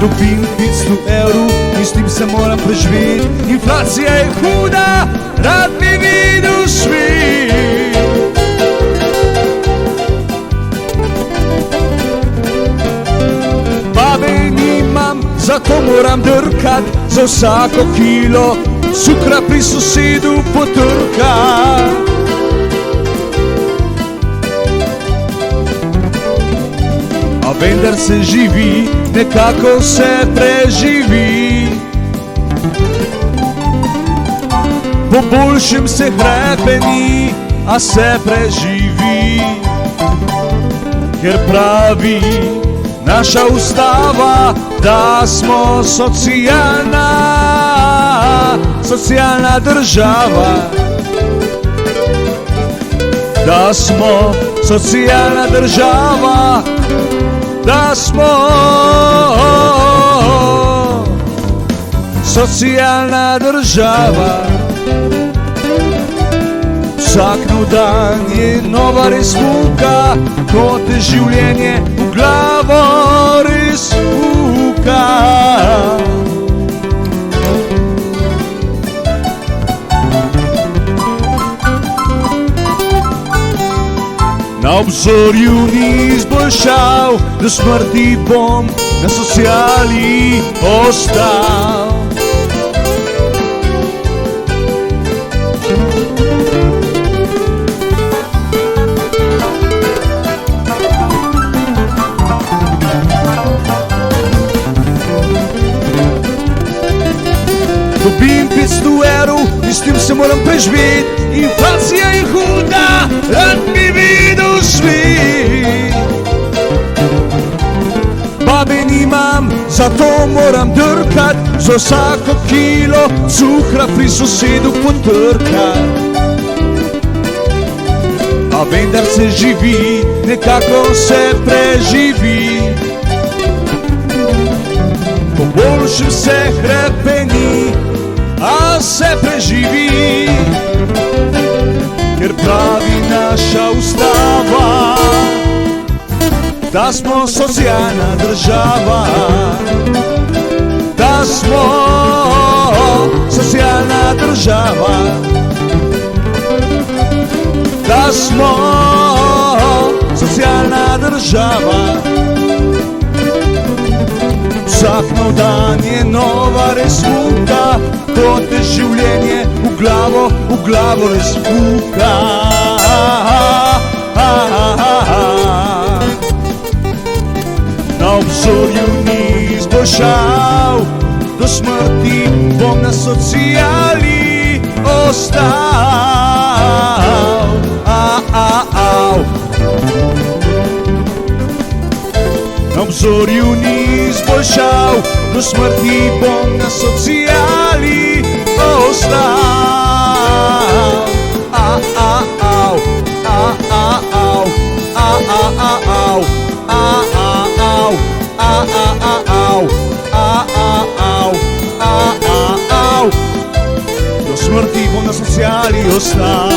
Dobim 500 evrov in s tem se moram preživeti. Inflacija je huda, rad bi videl svet. Babe nimam, zato moram drkat za vsako kilo cukra pri sosedu potrkat. A vendar se živi, nekako se preživi. Po boljšem se hrepeni, a se preživi. Ker pravi naša ustava, da smo socialna država. Da smo socialna država. Da smo socialna država. Vsak nov dan je nova res muka, ko te življenje v glavo res puka. Na obzorju ni izboljšav, do smrti bom na sociali ostal. Dobim 500 evrov in s tem se moram preživeti. Inflacija je huda, rad bi videl svet. Babe nimam, zato moram drkat za vsako kilo cukra pri sosedu potrkat. A vendar se živi, nekako se preživi. Po boljšem se hrepeni, a se preživi. Ker pravi naša ustava, da smo socialna država. Da smo socialna država. Da smo socialna država. Vsak nov dan je nova res muka, ko te življenje v glavo res puka. Na obzorju ni izboljšav, do smrti bom na sociali ostal. Na obzorju ni izboljšav, do smrti bom na sociali ostal. Do smrti bom na sociali ostal.